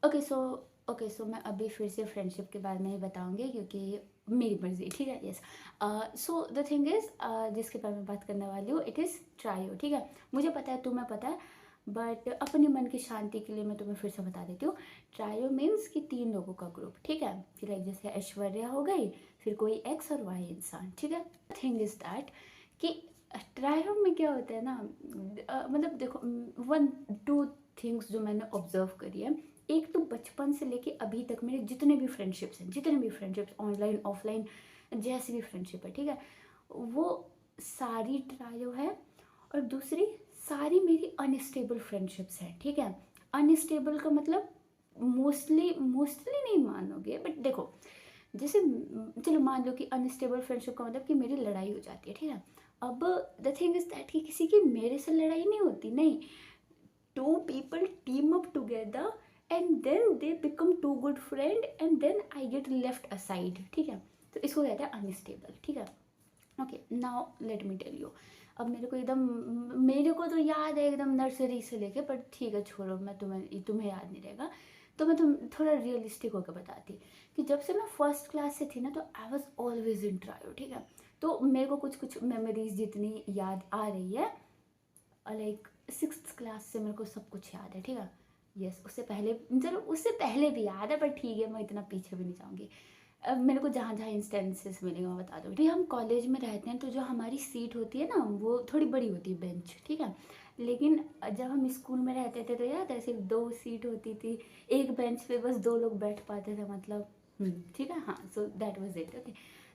Okay so मैं अभी फिर से फ्रेंडशिप के बारे में ही बताऊँगी क्योंकि मेरी मर्ज़ी, ठीक है? Yes. So the thing is जिसके बारे में बात करने वाली हूँ इट इज़ ट्रायो, ठीक है? मुझे पता है, तुम्हें पता है, बट अपने मन की शांति के लिए मैं तुम्हें फिर से बता देती हूँ। ट्रायो मीन्स कि 3 लोगों का ग्रुप, ठीक है? कि लाइक जैसे ऐश्वर्या हो गई, फिर कोई एक्स और वाई इंसान, ठीक है? थिंग इज़ दैट कि ट्रायो में क्या होता है ना, मतलब देखो, 1-2 थिंग्स जो मैंने ऑब्ज़र्व करी है। एक तो बचपन से लेके अभी तक मेरे जितने भी फ्रेंडशिप्स हैं, जितने भी फ्रेंडशिप्स ऑनलाइन ऑफलाइन जैसी भी फ्रेंडशिप है, ठीक है, वो सारी ट्रायो है। और दूसरी सारी मेरी अनस्टेबल फ्रेंडशिप्स हैं, ठीक है? अनस्टेबल का मतलब मोस्टली मोस्टली नहीं मानोगे, बट देखो, जैसे चलो मान लो कि अनस्टेबल फ्रेंडशिप का मतलब कि मेरी लड़ाई हो जाती है, ठीक है? अब द थिंग इज दैट कि किसी की मेरे से लड़ाई नहीं होती, नहीं। Two people team up together and then they become too good friend and then I get left aside, ठीक है? तो इसको कहते हैं अनस्टेबल, ठीक है? Okay, now let me tell you. अब मेरे को तो याद है एकदम नर्सरी से लेके, पर ठीक है छोड़ो, मैं तुम्हें याद नहीं रहेगा। तो मैं थोड़ा रियलिस्टिक होकर बताती कि जब से मैं फर्स्ट क्लास से थी ना, तो I was always in trio, ठीक है? तो मेरे को कुछ कुछ मेमोरीज जितनी याद आ रही है, लाइक 6th क्लास से मेरे को सब कुछ याद है, ठीक है? यस, उससे पहले, चलो उससे पहले भी याद है, पर ठीक है, मैं इतना पीछे भी नहीं जाऊँगी। अब मेरे को जहाँ जहाँ इंस्टेंसेस मिलेंगे मैं बता दूँगी। हम कॉलेज में रहते हैं तो जो हमारी सीट होती है ना, वो थोड़ी बड़ी होती है, बेंच, ठीक है? लेकिन जब हम स्कूल में रहते थे तो याद है, सिर्फ 2 सीट होती थी। एक बेंच पे बस 2 लोग बैठ पाते थे, मतलब ठीक है? हाँ, so that was it, okay.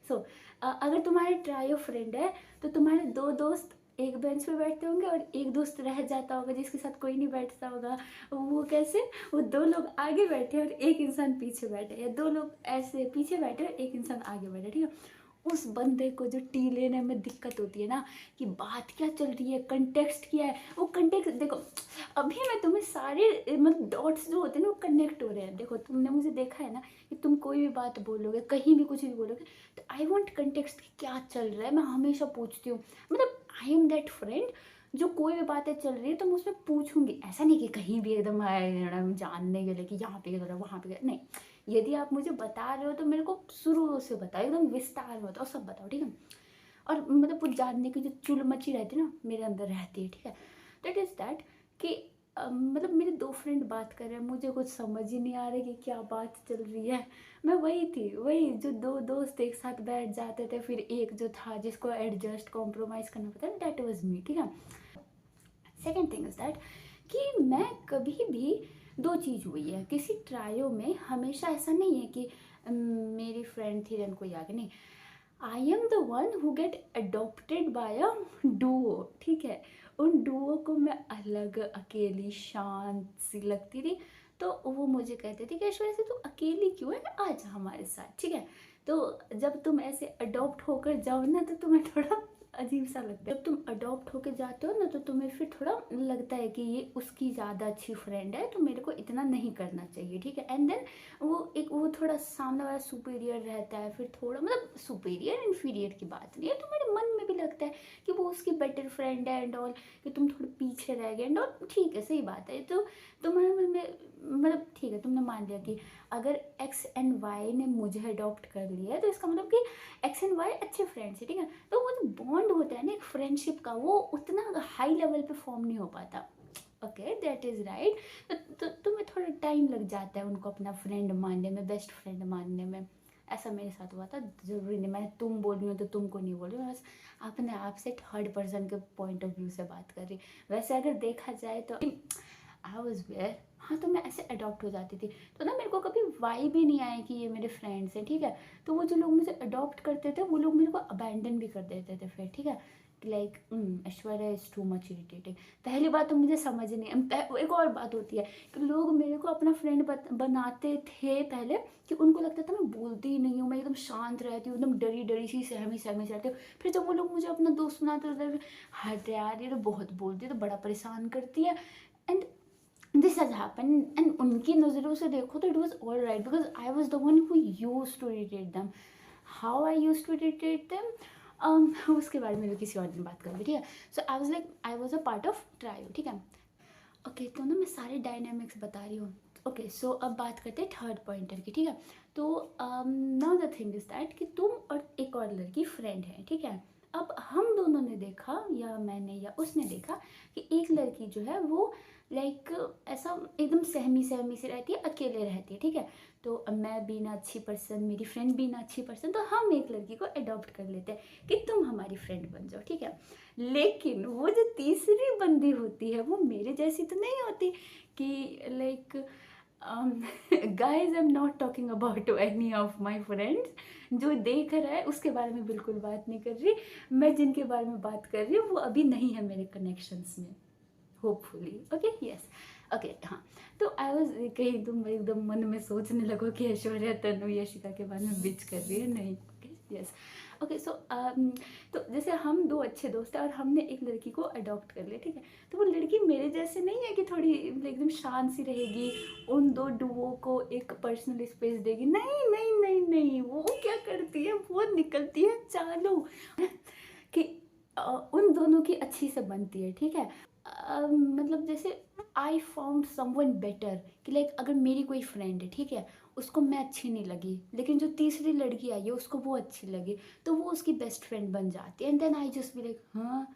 So अगर तुम्हारे ट्रायो फ्रेंड है तो तुम्हारे 2 दोस्त एक बेंच पे बैठते होंगे और एक दोस्त रह जाता होगा जिसके साथ कोई नहीं बैठता होगा। वो कैसे? वो 2 लोग आगे बैठे और एक इंसान पीछे बैठे, या 2 लोग ऐसे पीछे बैठे और एक इंसान आगे बैठे, ठीक है? उस बंदे को जो टी लेने में दिक्कत होती है ना, कि बात क्या चल रही है, कंटेक्स्ट क्या है, वो कंटेक्स्ट देखो। अभी मैं तुम्हें सारे मतलब डॉट्स जो होते हैं ना, वो कनेक्ट हो रहे हैं। देखो, तुमने मुझे देखा है ना कि तुम कोई भी बात बोलोगे, कहीं भी कुछ भी बोलोगे, तो आई वॉन्ट कंटेक्स्ट कि क्या चल रहा है, मैं हमेशा पूछती हूँ। मतलब आई एम दैट फ्रेंड जो कोई भी बातें चल रही है तो मैं उसमें पूछूंगी। ऐसा नहीं कि कहीं भी एकदम जानने के लिए कि यहाँ पे गया वहाँ पे गया, नहीं। यदि आप मुझे बता रहे हो तो मेरे को शुरू से बताओ, एकदम विस्तार में बताओ, सब बताओ, ठीक है? और मतलब वो जानने की जो चुल मची रहती है ना, मेरे अंदर रहती है, ठीक है? दैट इज़ दैट कि मतलब मेरे 2 फ्रेंड बात कर रहे हैं, मुझे कुछ समझ ही नहीं आ रहा कि क्या बात चल रही है। मैं वही थी, वही जो 2 दोस्त एक साथ बैठ जाते थे, फिर एक जो था जिसको एडजस्ट कॉम्प्रोमाइज़ करना पड़ता है, दैट वाज़ मी, ठीक है? सेकंड थिंग इज़ दैट कि मैं कभी भी 2 चीज़ हुई है किसी ट्रायो में, हमेशा ऐसा नहीं है कि मेरी फ्रेंड थी देन कोई आगे, नहीं। I am the one who get adopted by a duo, ठीक है? उन डुओ को मैं अलग अकेली शांत सी लगती थी, तो वो मुझे कहते थे कि ऐश्वर्या से तू अकेली क्यों है, आ जा हमारे साथ, ठीक है? तो जब तुम ऐसे अडॉप्ट होकर जाओ ना, तो तुम्हें थोड़ा अजीब सा लगता है। जब तुम अडॉप्ट होके जाते हो ना, तो तुम्हें फिर थोड़ा लगता है कि ये उसकी ज़्यादा अच्छी फ्रेंड है, तो मेरे को इतना नहीं करना चाहिए, ठीक है? एंड देन वो थोड़ा सामने वाला सुपीरियर रहता है, फिर थोड़ा मतलब सुपीरियर इन्फीरियर की बात नहीं है, तुम्हारे मन में भी लगता है कि वो उसकी बेटर फ्रेंड है एंड ऑल, कि तुम थोड़े पीछे रह गए एंड ऑल, ठीक है, सही बात है। तो तुम्हारे मन में मतलब ठीक है, तुमने मान लिया कि अगर एक्स एंड वाई ने मुझे अडॉप्ट कर लिया है, तो इसका मतलब कि एक्स एंड वाई अच्छे फ्रेंड्स है, ठीक है? तो वो जो बॉन्ड होता है ना एक फ्रेंडशिप का, वो उतना हाई लेवल पे फॉर्म नहीं हो पाता। Okay, that is right. तो तुम्हें थोड़ा टाइम लग जाता है उनको अपना फ्रेंड मानने में, बेस्ट फ्रेंड मानने में। ऐसा मेरे साथ हुआ था। ज़रूरी नहीं मैं तुम बोल रही हूँ तो तुमको नहीं बोल रही हूँ, बस अपने आप से थर्ड पर्सन के पॉइंट ऑफ व्यू से बात कर रही। वैसे अगर देखा जाए तो आई वॉज वेयर, हाँ, तो मैं ऐसे अडॉप्ट हो जाती थी। तो ना मेरे को कभी वाइब भी नहीं आया कि ये मेरे फ्रेंड्स हैं, ठीक है? तो वो जो लोग मुझे अडॉप्ट करते थे वो लोग मेरे को अबैंडन भी कर देते थे फिर, ठीक है? Like Aishwarya is too much irritating. पहली बात तो मुझे समझ नहीं, एक और बात होती है कि लोग मेरे को अपना फ्रेंड बनाते थे पहले, कि उनको लगता था मैं बोलती ही नहीं हूँ, मैं एकदम शांत रहती हूँ, एकदम डरी डरी सी सहमी सहमी से रहती हूँ। फिर जब वो लोग मुझे अपना दोस्त बनाते थे, हट यार, ये तो बहुत बोलती है, तो बड़ा परेशान करती है। And this has happen, and उनकी नज़रों से देखो तो it was all right, because I was the one who use to irritate them. How I use to irritate them, उसके बारे में भी किसी और दिन बात करूँगी, ठीक है? So I was a part of trio, ठीक है? ओके, तो ना मैं सारे डायनामिक्स बता रही हूँ, ओके, सो अब बात करते हैं थर्ड पॉइंटर की, ठीक है। तो now the thing is that कि तुम और एक और लड़की फ्रेंड है, ठीक है। अब हम दोनों ने देखा, या मैंने या उसने देखा, कि एक लड़की जो है वो लाइक ऐसा एकदम सहमी सहमी सी रहती है, अकेले रहती है, ठीक है। तो अब मैं भी ना अच्छी पर्सन, मेरी फ्रेंड भी ना अच्छी पर्सन, तो हम एक लड़की को अडॉप्ट कर लेते हैं कि तुम हमारी फ्रेंड बन जाओ, ठीक है। लेकिन वो जो तीसरी बंदी होती है वो मेरे जैसी तो नहीं होती कि like guys, I am not talking about to any of my friends. जो देख रहा है उसके बारे में बिल्कुल बात नहीं कर रही। मैं जिनके बारे में बात कर रही हूँ वो अभी नहीं है मेरे कनेक्शंस में, होपफुली। ओके, यस, ओके, हाँ। तो आई वॉज कहीं तुम एकदम मन में सोचने लगो कि ऐश्वर्या तनु यशिका के बारे में बिच कर रही है, नहीं। ओके, यस, ओके, सो तो जैसे हम दो अच्छे दोस्त हैं और हमने एक लड़की को अडॉप्ट कर लिया, ठीक है। तो वो लड़की मेरे जैसे नहीं है कि थोड़ी एकदम शांत सी रहेगी, उन दो डुओ को एक पर्सनल स्पेस देगी, नहीं नहीं नहीं नहीं। वो क्या करती है, वो निकलती है चालू कि उन दोनों की अच्छी से बनती है, ठीक है। मतलब जैसे आई फाउंड समवन बेटर, कि लाइक अगर मेरी कोई फ्रेंड है, ठीक है, उसको मैं अच्छी नहीं लगी, लेकिन जो तीसरी लड़की आई है उसको वो अच्छी लगी, तो वो उसकी बेस्ट फ्रेंड बन जाती है। And then I just be like, हाँ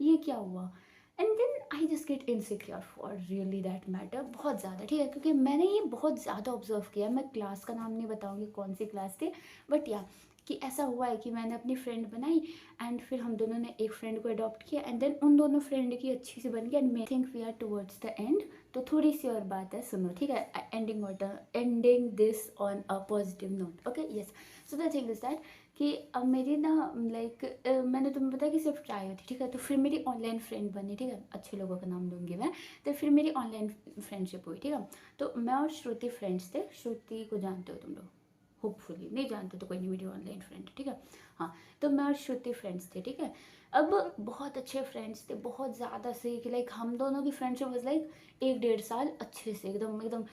ये क्या हुआ। And then I just get insecure for really that matter, बहुत ज़्यादा, ठीक है। क्योंकि मैंने ये बहुत ज़्यादा ऑब्जर्व किया। मैं क्लास का नाम नहीं बताऊँगी कौन सी क्लास थी, बट या कि ऐसा हुआ है कि मैंने अपनी फ्रेंड बनाई एंड फिर हम दोनों ने एक फ्रेंड को अडॉप्ट किया, एंड देन उन दोनों फ्रेंड की अच्छी सी बन गई, and may think we are towards the end. तो थोड़ी सी और बात है, सुनो, ठीक है। Ending this on a positive note, okay, yes. So the thing is that कि अब मेरी ना लाइक मैंने तुम्हें बताया कि सिर्फ ट्राई होती, ठीक है। तो फिर मेरी ऑनलाइन फ्रेंड बनी, ठीक है, अच्छे लोगों का नाम लूँगी मैं। तो फिर मेरी ऑनलाइन फ्रेंडशिप हुई, ठीक है। तो मैं और श्रुति फ्रेंड्स थे। श्रुति को जानते हो तुम लोग, होपफुली। नहीं जानते तो कोई नहीं, मेरी ऑनलाइन फ्रेंड, ठीक है। हाँ, तो मैं और श्रुति फ्रेंड्स थे, ठीक है। अब बहुत अच्छे फ्रेंड्स थे, बहुत ज़्यादा से, कि लाइक हम दोनों की फ्रेंडशिप वाज लाइक 1-1.5 साल अच्छे से, एकदम एकदम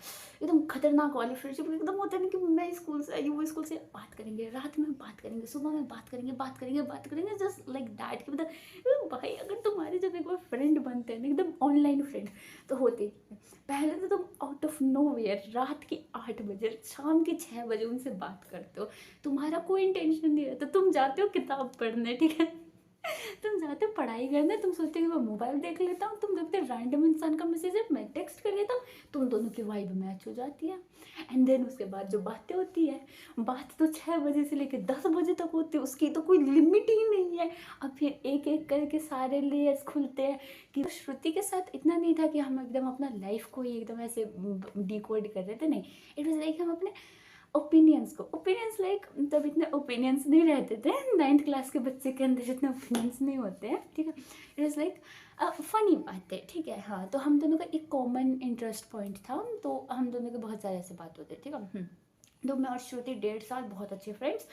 एकदम खतरनाक वाली फ्रेंडशिप। एकदम होता है ना कि मैं स्कूल से आई, वो स्कूल से, बात करेंगे, रात में बात करेंगे, सुबह में बात करेंगे, बात करेंगे, बात करेंगे, जस्ट लाइक दैट। कि मतलब भाई, अगर तुम्हारे जब एक बार फ्रेंड बनते हैं ना, एकदम ऑनलाइन फ्रेंड, तो होते ही हैं। पहले तो तुम आउट ऑफ नो वेयर रात के 8 बजे, शाम के 6 बजे उनसे बात करते हो, तुम्हारा कोई इंटेंशन नहीं रहता, तुम जाते हो किताब पढ़ने, ठीक है। तुम जाते हो पढ़ाई करने, तुम सोचते हो कि मैं मोबाइल देख लेता हूँ, तुम देखते रैंडम इंसान का मैसेज है, मैं टेक्स्ट कर लेता हूँ, तुम दोनों की वाइब मैच हो जाती है। एंड देन उसके बाद जो बातें होती है, बात तो 6 बजे से लेकर 10 बजे तक होती है, उसकी तो कोई लिमिट ही नहीं है। अब फिर एक एक करके सारे लेयर्स खुलते हैं। कि श्रुति के साथ इतना नहीं था कि हम एकदम अपना लाइफ को ही एकदम ऐसे डिकोड कर रहे थे, नहीं। इट वॉज लाइक हम अपने ओपिनियंस लाइक, तब इतने ओपिनियंस नहीं रहते थे 9th क्लास के बच्चे के अंदर, जितने ओपिनियंस नहीं होते हैं, ठीक है। इट इज़ लाइक फनी बात है, ठीक है। हाँ, तो हम दोनों का एक कॉमन इंटरेस्ट पॉइंट था, तो हम दोनों के बहुत सारे ऐसे बात होते, ठीक है। तो मैं और श्रुति 1.5 साल बहुत अच्छे फ्रेंड्स,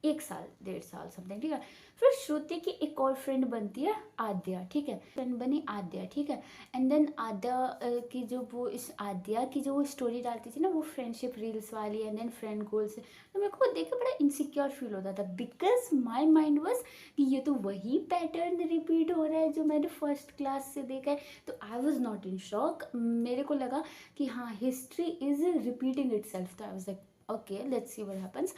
1 साल 1.5 साल समथिंग, ठीक है। फिर श्रुति की एक और फ्रेंड बनती है, आद्या, ठीक है। फ्रेंड बनी आद्या, ठीक है। एंड देन आद्या की जो वो, इस आद्या की जो वो स्टोरी डालती थी ना, वो फ्रेंडशिप रील्स वाली, एंड देन फ्रेंड गोल्स, तो मेरे को देख के बड़ा इनसिक्योर फील होता था, बिकॉज माई माइंड वॉज कि ये तो वही पैटर्न रिपीट हो रहा है जो मैंने फर्स्ट क्लास से देखा है। तो I was not in shock, मेरे को लगा कि हाँ, history is repeating itself. तो I was like okay, let's see what happens.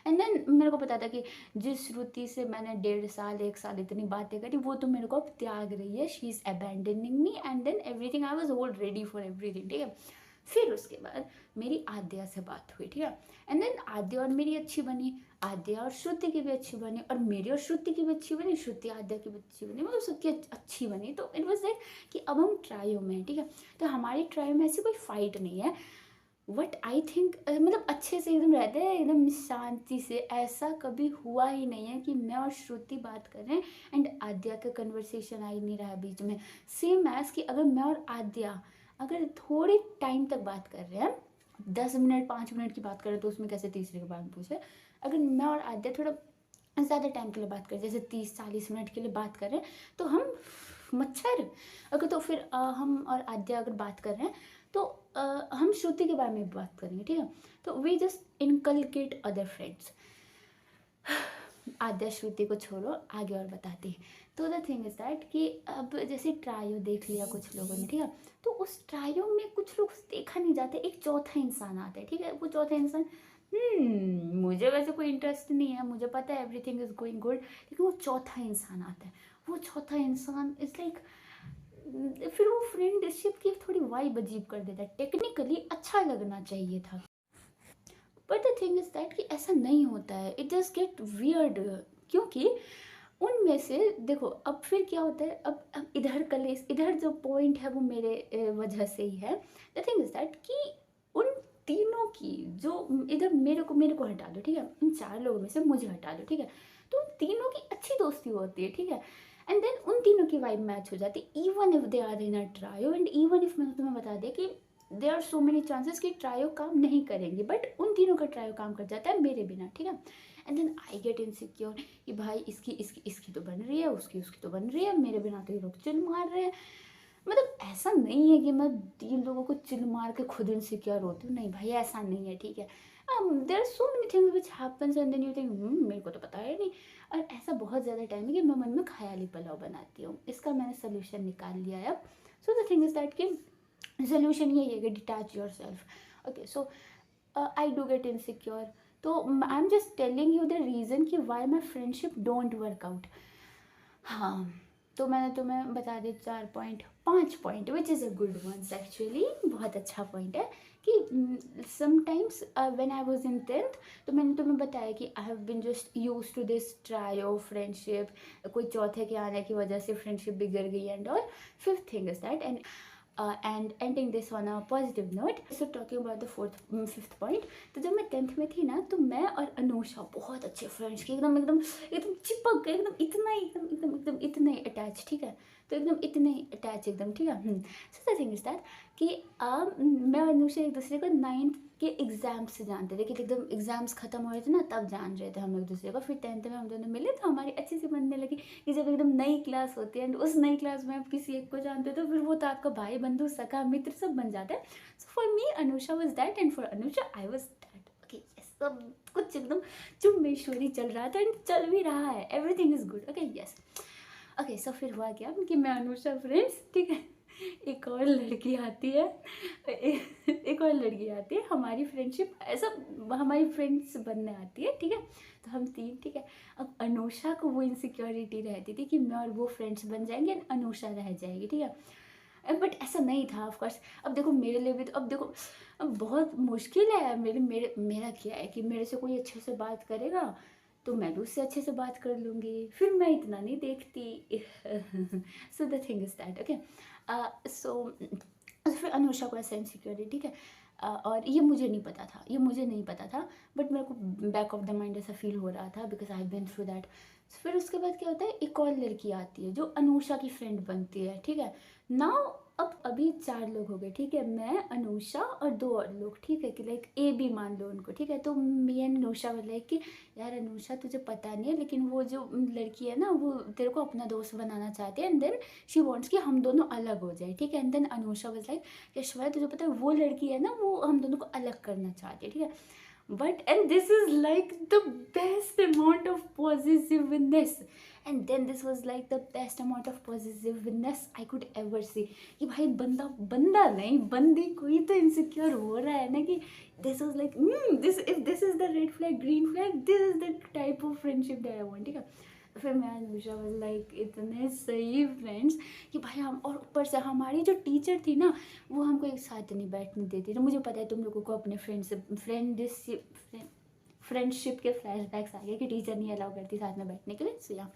And then मेरे को पता था कि जिस श्रुति से मैंने 1.5 साल 1 साल इतनी बातें करी, वो तो मेरे को अब त्याग रही है, she is abandoning me, and then everything, I was whole ready for everything, ठीक है। फिर उसके बाद मेरी आद्या से बात हुई, ठीक है। एंड देन आद्या और मेरी अच्छी बनी, आद्या और श्रुति की भी अच्छी बनी, और मेरी और श्रुति की भी अच्छी बनी, श्रुति आद्या की भी अच्छी बनी, मतलब सबकी अच्छी बनी। तो इट वॉज लाइक कि अब हम ट्रायो में हैं, ठीक है। तो हमारी ट्रायो में ऐसी कोई फाइट नहीं है, वट आई थिंक, मतलब अच्छे से एकदम रहते हैं, एकदम शांति से। ऐसा कभी हुआ ही नहीं है कि मैं और श्रुति बात कर रहे हैं एंड आद्या का कन्वर्सेशन आ ही नहीं रहा है बीच में। सेम एज कि अगर मैं और आद्या अगर थोड़े टाइम तक बात कर रहे हैं, 10 मिनट 5 मिनट की बात करें, तो उसमें कैसे तीसरे के बारे में पूछे। अगर मैं और आद्या थोड़ा ज़्यादा टाइम के लिए बात करें, जैसे 30-40 मिनट के लिए बात कर रहे हैं, तो हम मच्छर। अगर तो फिर हम और आद्या अगर बात कर रहे हैं, तो हम श्रुति के बारे में भी बात करेंगे, ठीक है। तो we just inculcate other friends. Aadya Shruti को छोड़ो, आगे और बताती। तो द थिंग इज़ दैट कि अब जैसे ट्रायो देख लिया कुछ लोगों ने, ठीक है, तो उस ट्रायो में कुछ लोग देखा नहीं जाते, एक चौथा इंसान आता है, ठीक है, वो चौथा इंसान मुझे वैसे कोई इंटरेस्ट नहीं है, मुझे पता है एवरीथिंग इज गोइंग गुड, लेकिन वो चौथा इंसान आता है, वो चौथा इंसान इज लाइक, फिर वो फ्रेंडशिप की थोड़ी वाइब अजीब कर देता है। टेक्निकली अच्छा लगना चाहिए था, but the thing is that कि ऐसा नहीं होता है, इट जस्ट गेट वियर्ड। क्योंकि उनमें से देखो अब फिर क्या होता है, अब इधर कलेश, इधर जो पॉइंट है वो मेरे वजह से ही है। द थिंग इज दैट कि उन तीनों की जो इधर मेरे को हटा दो, ठीक है, उन 4 लोगों में से मुझे हटा दो, ठीक है, तो उन तीनों की अच्छी दोस्ती होती है, ठीक है, एंड देन उन तीनों की वाइब मैच हो जाती है, even if they are in a trio, and even if मैंने तुम्हें बता दिया कि there are so many chances कि ट्रायो काम नहीं करेंगे, बट उन तीनों का ट्रायो काम कर जाता है मेरे बिना, ठीक है, and then I get insecure कि भाई इसकी तो बन रही है, उसकी तो बन रही है, मेरे बिना तो ये लोग चिल मार रहे हैं। मतलब ऐसा नहीं है कि मैं 3 लोगों को चिल मार के खुद इनसिक्योर होती हूँ, नहीं भाई ऐसा नहीं है, ठीक है। There are so many things which happens and then you think मेरे को तो पता है नहीं। और ऐसा बहुत ज़्यादा टाइम है कि मैं मन में ख्याली पुलाव बनाती हूँ, इसका मैंने सोल्यूशन निकाल लिया है अब। So the thing is that कि सोल्यूशन यही है कि detach yourself. Okay, so I do get insecure, तो I am just telling you the reason कि why my friendship don't work out. हाँ, तो मैंने तुम्हें बता दिए 4 point, 5 point which is a good ones actually, बहुत अच्छा पॉइंट है कि sometimes when I was in 10th, तो मैंने तुम्हें बताया कि आई have been just use to this trio friendship, कोई चौथे के आने की वजह से फ्रेंडशिप बिगड़ गई and all. Fifth thing is that, and ending this on a positive note, so talking about the fifth point. तो जब मैं 10th में थी ना, तो मैं और अनुषा बहुत अच्छे फ्रेंड्स की, एकदम एकदम एकदम चिपक गए, एकदम इतना ही एकदम एकदम एकदम इतने अटैच, ठीक है, तो एकदम इतने अटैच एकदम, ठीक है। So the thing is that कि मैं और अनुषा एक दूसरे को 9th के एग्जाम से जानते थे, कि एकदम एग्जाम्स खत्म हो रहे थे ना तब जान रहे थे हम एक दूसरे को। फिर 10th में हम दोनों मिले तो हमारी अच्छी सी बनने लगी, कि जब एकदम नई क्लास होती है एंड उस नई क्लास में आप किसी एक को जानते हो तो फिर वो तो आपका भाई बंधु सखा मित्र सब बन जाता है। So for me Anusha was that and for Anusha I was that. Okay yes, सब कुछ एकदम चुम्बेश्वरी चल रहा था एंड चल भी रहा है, everything is good. Okay yes, okay so फिर हुआ क्या कि मैं अनुषा फ्रेंड्स, ठीक है, एक और लड़की आती है, एक और लड़की आती है, हमारी फ्रेंडशिप ऐसा, हमारी फ्रेंड्स बनने आती है, ठीक है, तो हम 3, ठीक है। अब अनुषा को वो इनसिक्योरिटी रहती थी कि मैं और वो फ्रेंड्स बन जाएंगे एंड अनुषा रह जाएगी, ठीक है, बट ऐसा नहीं था ऑफ कोर्स। अब देखो मेरे लिए भी तो, अब देखो अब बहुत मुश्किल है, मेरा क्या है कि मेरे से कोई अच्छे से बात करेगा तो मैं भी उससे अच्छे से बात कर लूँगी, फिर मैं इतना नहीं देखती। So the thing is that, okay, so फिर अनुषा को ऐसा इनसिक्योरिटी, ठीक है, और ये मुझे नहीं पता था, बट मेरे को बैक ऑफ द माइंड ऐसा फील हो रहा था because I have been through that. फिर उसके बाद क्या होता है, एक और लड़की आती है जो अनुषा की फ्रेंड बनती है, ठीक है। नाउ अब अभी 4 लोग हो गए, ठीक है, मैं अनुषा और 2 और लोग, ठीक है, कि लाइक ए बी मान लो उनको, ठीक है। तो मैं एंड अनुषा बोला लाइक कि यार अनुषा तुझे पता नहीं है, लेकिन वो जो लड़की है ना वो तेरे को अपना दोस्त बनाना चाहती है एंड देन शी वॉन्ट्स कि हम दोनों अलग हो जाए, ठीक है। And then Anusha was like Yashwa तुझे पता है वो लड़की है ना वो हम दोनों को अलग करना चाहती है, ठीक है। But and this is like the best amount of positiveness, and then this was like the best amount of positiveness I could ever see, कि भाई बंदा बंदा नहीं बंदी कोई तो इनसिक्योर हो रहा है ना, कि this was like this, if this is the red flag green flag, this is the type of friendship that I want, ठीक है। फिर मैं अनुषा वाज लाइक इतने सही फ्रेंड्स कि भाई हम, और ऊपर से हमारी जो टीचर थी ना वो हमको एक साथ नहीं बैठने देती, तो मुझे पता है तुम लोगों को अपने फ्रेंडशिप के फ्लैशबैक्स आ गए कि टीचर नहीं अलाउ करती साथ में बैठने के लिए, सो या।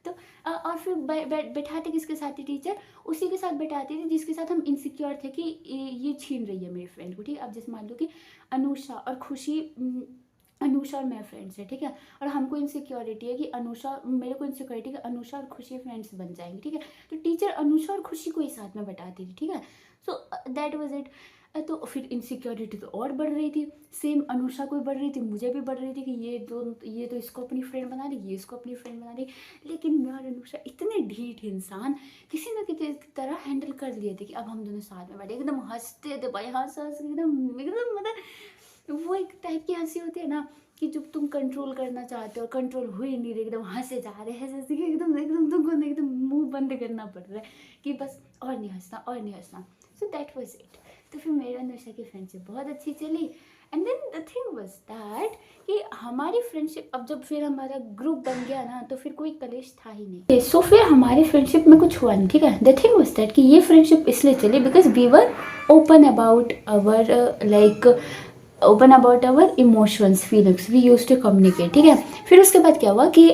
तो और फिर बैठाते किसके साथ थी टीचर, उसी के साथ बैठाती थी जिसके साथ हम इनसिक्योर थे कि ये छीन रही है मेरी फ्रेंड को, ठीक है। अब जैसे मान लो कि अनुषा और खुशी, अनुषा और मैं फ्रेंड्स है, ठीक है, और हमको इनसिक्योरिटी है कि अनुषा, मेरे को इनसिक्योरिटी है कि अनुषा और खुशी फ्रेंड्स बन जाएंगे, ठीक है। तो टीचर अनुषा और खुशी को ही साथ में बैठाती थी, ठीक है। सो दैट वाज इट। तो फिर इनसिक्योरिटी तो और बढ़ रही थी, सेम अनुषा को भी बढ़ रही थी, मुझे भी बढ़ रही थी कि ये तो इसको अपनी फ्रेंड बना रही, ये इसको अपनी फ्रेंड बना रही। लेकिन मैं और अनुषा इतने ढीठ इंसान किसी न किसी तरह हैंडल कर लिए थे कि अब हम दोनों साथ में बैठे एकदम हंसते थे भाई, हंस हंस एकदम एकदम मतलब वो एक टाइप की हंसी होती है ना कि जब तुम कंट्रोल करना चाहते हो, कंट्रोल हो ही नहीं रही, एकदम हंसे जा रहे हैं जैसे कि एकदम एकदम तुमको ना एकदम मुंह बंद करना पड़ रहा है कि बस और नहीं हंसना और नहीं हंसना। So that was it. तो फिर मेरा अनुषा की फ्रेंडशिप बहुत अच्छी चली। And then the thing was that कि हमारी फ्रेंडशिप अब जब फिर हमारा ग्रुप बन गया ना, तो फिर कोई कलेश था ही नहीं। सो फिर हमारी फ्रेंडशिप में कुछ हुआ नहीं, ठीक है। द थिंग वाज दैट कि ये फ्रेंडशिप इसलिए चली because we were open about our like open about our emotions feelings, we use to communicate, ठीक है। फिर उसके बाद क्या हुआ कि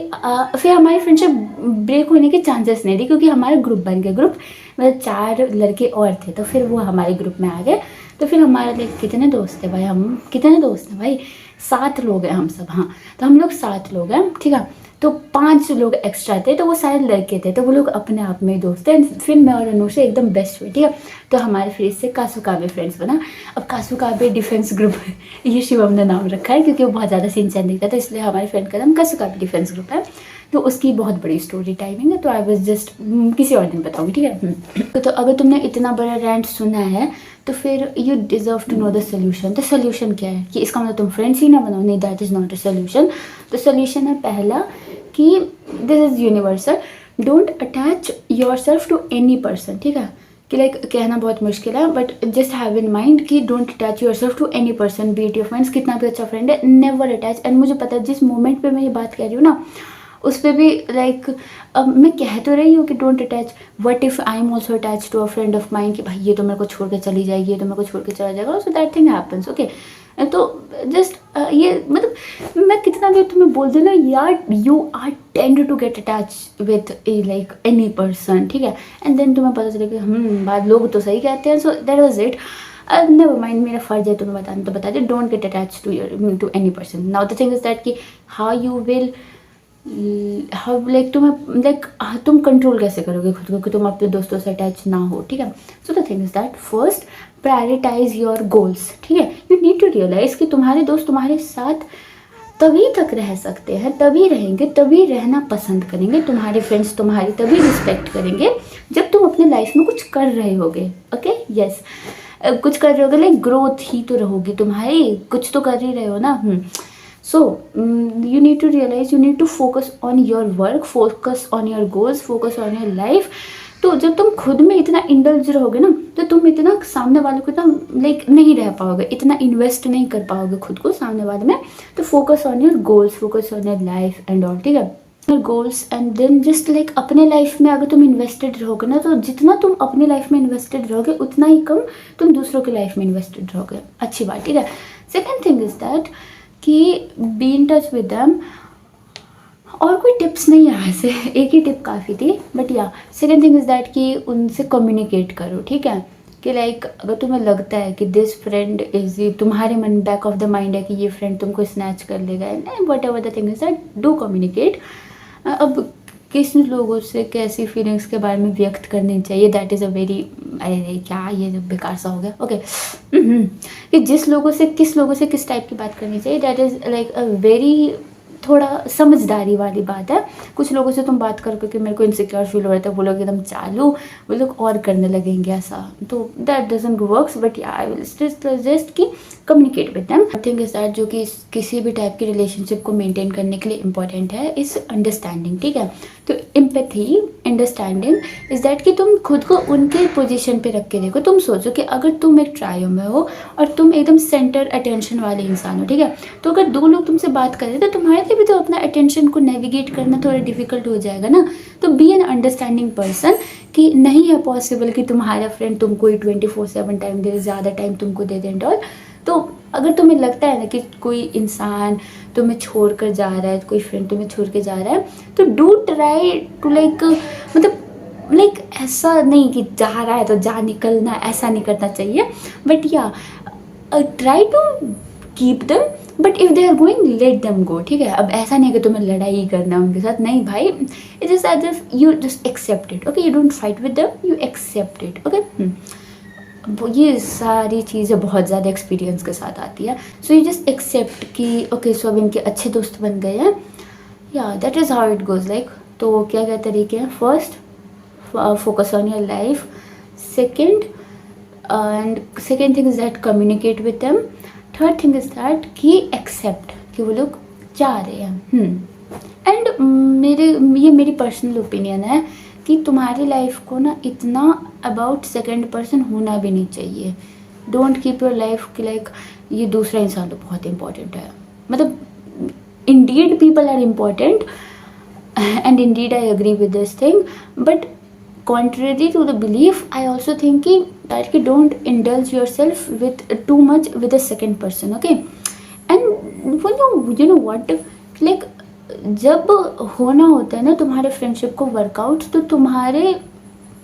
फिर हमारी फ्रेंडशिप ब्रेक होने के चांसेस नहीं थे क्योंकि हमारा ग्रुप बन गया। ग्रुप मतलब 4 लड़के और थे, तो फिर वो हमारे ग्रुप में आ गए। तो फिर हमारे लाइक कितने दोस्त थे भाई, हम कितने दोस्त हैं भाई, 7 लोग हैं हम सब। हाँ, तो हम लोग 7 लोग हैं, ठीक है। तो 5 लोग एक्स्ट्रा थे, तो वो सारे लड़के थे, तो वो लोग अपने आप में ही दोस्त थे। फिर मैं और अनुषा एकदम बेस्ट हुए, ठीक है। तो हमारे फिर इससे कासुकाबे फ्रेंड्स बना। अब कासुकाबे डिफेंस ग्रुप ये शिवम ने नाम रखा है क्योंकि वो बहुत ज़्यादा सीन चैन दिखता था, इसलिए हमारे फ्रेंड का नाम कासुकाबे डिफेंस ग्रुप है। तो उसकी बहुत बड़ी स्टोरी टाइमिंग है, तो आई वाज जस्ट किसी और दिन बताऊँगी, ठीक है। तो अगर तुमने इतना बड़ा रैंट सुना है तो फिर you deserve to know the solution. तो सोल्यूशन क्या है कि इसका मतलब तुम फ्रेंड्स ही ना बनाओ, नहीं, that is not a solution. तो सोल्यूशन है पहला कि this is universal, don't attach yourself to any person, ठीक है। कि लाइक कहना बहुत मुश्किल है but just have in mind कि don't attach yourself to any person, be it your friends, कितना भी अच्छा फ्रेंड है, नेवर अटैच। एंड मुझे पता है जिस मोमेंट पे मैं ये बात कह रही हूँ ना, उस पर भी लाइक अब मैं कह तो रही हूँ कि don't attach, what if I am also attach to a friend of mind कि भाई ये तो मेरे को छोड़ के चली जाएगी, ये तो मेरे को छोड़ के चला जाएगा, so that thing happens, okay. तो जस्ट ये मतलब मैं कितना भी तुम्हें बोल दूँ ना यार, you are tend to get attach with like any person, ठीक है। एंड देन तुम्हें पता चले कि बात लोग तो सही कहते हैं, so that was it. Never mind, मेरा फर्ज है तुम्हें बताना, तो बता दे, don't get attach to any person. Now the thing is that कि how you will how like तुम्हें लाइक तुम कंट्रोल कैसे करोगे खुद को कि तुम अपने दोस्तों से अटैच ना हो, ठीक है। So the thing is that first prioritise your goals, ठीक है। यू नीड टू रियलाइज कि तुम्हारे दोस्त तुम्हारे साथ तभी तक रह सकते हैं, तभी रहेंगे, तभी रहना पसंद करेंगे, तुम्हारे फ्रेंड्स तुम्हारी तभी रिस्पेक्ट करेंगे जब तुम अपने लाइफ में कुछ कर रहे होगे, ओके, यस। कुछ कर रहे होगे लाइक ग्रोथ ही तो रहोगी तुम्हारी, कुछ तो कर ही रहे हो ना। So you need to realize, you need to focus on your work, focus on your goals, focus on your life. तो जब तुम खुद में इतना इंडल्ज रहोगे ना, तो तुम इतना सामने वाले को इतना लाइक नहीं रह पाओगे, इतना इन्वेस्ट नहीं कर पाओगे खुद को सामने वाले में। तो focus on your goals, focus on your life and all, ठीक है। Your goals and then just like अपने लाइफ में अगर तुम इन्वेस्टेड रहोगे ना, तो जितना तुम अपने लाइफ में इन्वेस्टेड रहोगे उतना ही कम तुम दूसरों की लाइफ में इन्वेस्टेड रहोगे, अच्छी बात, ठीक है। सेकेंड थिंग इज दैट कि be in touch with them. और कोई टिप्स नहीं है वैसे, एक ही टिप काफ़ी थी, बट या सेकेंड थिंग इज़ दैट कि उनसे कम्युनिकेट करो, ठीक है। कि लाइक अगर तुम्हें लगता है कि दिस फ्रेंड इज, तुम्हारे मन बैक ऑफ द माइंड है कि ये फ्रेंड तुमको स्नैच कर लेगा, what ever the thing is that, do communicate. अब किस लोगों से कैसी फीलिंग्स के बारे में व्यक्त करनी चाहिए, दैट इज़ अ वेरी, अरे क्या ये बेकार सा हो गया, ओके। कि जिस लोगों से किस टाइप की बात करनी चाहिए, that is like a very थोड़ा समझदारी वाली बात है। कुछ लोगों से तुम बात करके कि मेरे को इनसिक्योर फील हो रहा था, वो लोग एकदम चालू, वो लोग और करने लगेंगे ऐसा, तो that doesn't works. But I will still suggest कि communicate with them. I think is that जो कि किसी भी टाइप की रिलेशनशिप को मेंटेन करने के लिए इंपॉर्टेंट है इस अंडरस्टैंडिंग, ठीक है। तो एम्पैथी, अंडरस्टैंडिंग इज दैट कि तुम खुद को उनके पोजीशन पे रख के देखो। तुम सोचो कि अगर तुम एक ट्रायो में हो और तुम एकदम सेंटर अटेंशन वाले इंसान हो, ठीक है। तो अगर 2 लोग तुमसे बात कर रहे हैं तो तुम्हारे लिए भी तो अपना अटेंशन को नेविगेट करना थोड़ा डिफिकल्ट हो जाएगा ना। तो बी एन अंडरस्टैंडिंग पर्सन कि नहीं है पॉसिबल कि तुम्हारा फ्रेंड तुमको ही 24/7 टाइम दे, ज़्यादा टाइम तुमको दे दे एंड ऑल। तो अगर तुम्हें लगता है ना कि कोई इंसान तुम्हें छोड़ कर जा रहा है, कोई फ्रेंड तुम्हें छोड़ के जा रहा है, तो डू ट्राई टू लाइक मतलब लाइक ऐसा नहीं कि जा रहा है तो जा निकलना, ऐसा नहीं करना चाहिए। But yeah try to keep them, but if they are going let them go, ठीक है। अब ऐसा नहीं है कि तुम्हें लड़ाई करना है उनके साथ, नहीं भाई, it is as if you just accept it, okay. You don't fight with them, you accept it, okay. ये सारी चीज़ें बहुत ज़्यादा एक्सपीरियंस के साथ आती है। सो यू जस्ट एक्सेप्ट कि ओके सो अब इनके अच्छे दोस्त बन गए हैं, या that is how it goes like. तो क्या क्या तरीके हैं, first focus on your life, second thing is that communicate with them, third thing is that कि एक्सेप्ट कि वो लोग जा रहे हैं। एंड ये मेरी पर्सनल ओपिनियन है कि तुम्हारी लाइफ को ना इतना अबाउट सेकंड पर्सन होना भी नहीं चाहिए। डोंट कीप योर लाइफ कि लाइक ये दूसरा इंसान तो बहुत इंपॉर्टेंट है। मतलब indeed people are important and indeed I agree with this thing, but contrary to the belief I also think that you don't indulge yourself with too much with a second person, okay? And when you know what, like जब होना होता है ना तुम्हारे friendship को workout, तो तुम्हारे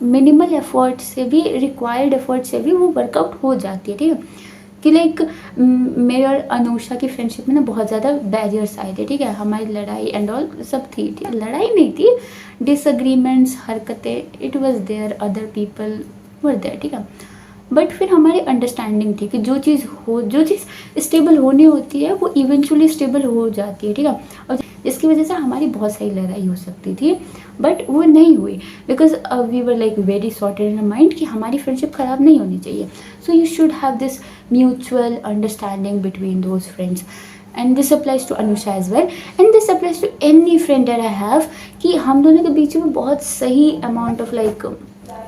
minimal effort से भी, रिक्वायर्ड एफर्ट से भी वो वर्कआउट हो जाती है, ठीक है? कि लाइक मेरे और अनुषा की फ्रेंडशिप में ना बहुत ज़्यादा बैरियर्स आए थे, ठीक है? हमारी लड़ाई एंड ऑल सब थी, ठीक है? लड़ाई नहीं थी, डिसएग्रीमेंट्स, हरकतें, it was there, other people were there, ठीक है? बट फिर हमारी अंडरस्टैंडिंग थी कि जो चीज़ स्टेबल होनी होती है वो इवेंचुअली स्टेबल हो जाती है, ठीक है? और जिसकी वजह से हमारी बहुत सारी लड़ाई हो सकती थी, बट वो नहीं हुई because we were like very sorted in mind कि हमारी फ्रेंडशिप ख़राब नहीं होनी चाहिए. So you should have this mutual understanding between those friends, and this applies to Anusha as well, and this applies to any friend that I have, कि हम दोनों के बीच में बहुत सही अमाउंट ऑफ लाइक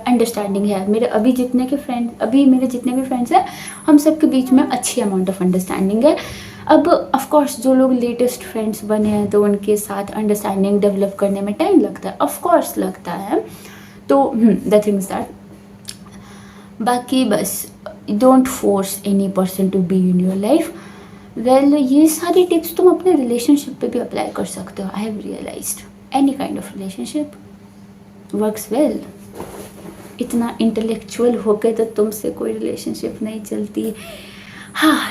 अंडरस्टैंडिंग है. अभी मेरे जितने भी फ्रेंड्स हैं, हम सब के बीच में अच्छी अमाउंट ऑफ अंडरस्टैंडिंग है. अब ऑफकोर्स जो लोग लेटेस्ट फ्रेंड्स बने हैं तो उनके साथ अंडरस्टैंडिंग डेवलप करने में टाइम लगता है, ऑफकोर्स लगता है. तो द थिंग्स दैट, बाकी बस don't force any person to be in your life. Well, ये सारी टिप्स तुम अपने रिलेशनशिप पे भी अप्लाई कर सकते हो. I have realised any kind of relationship works well. इतना इंटेलेक्चुअल होकर तो तुमसे कोई रिलेशनशिप नहीं चलती. हाँ.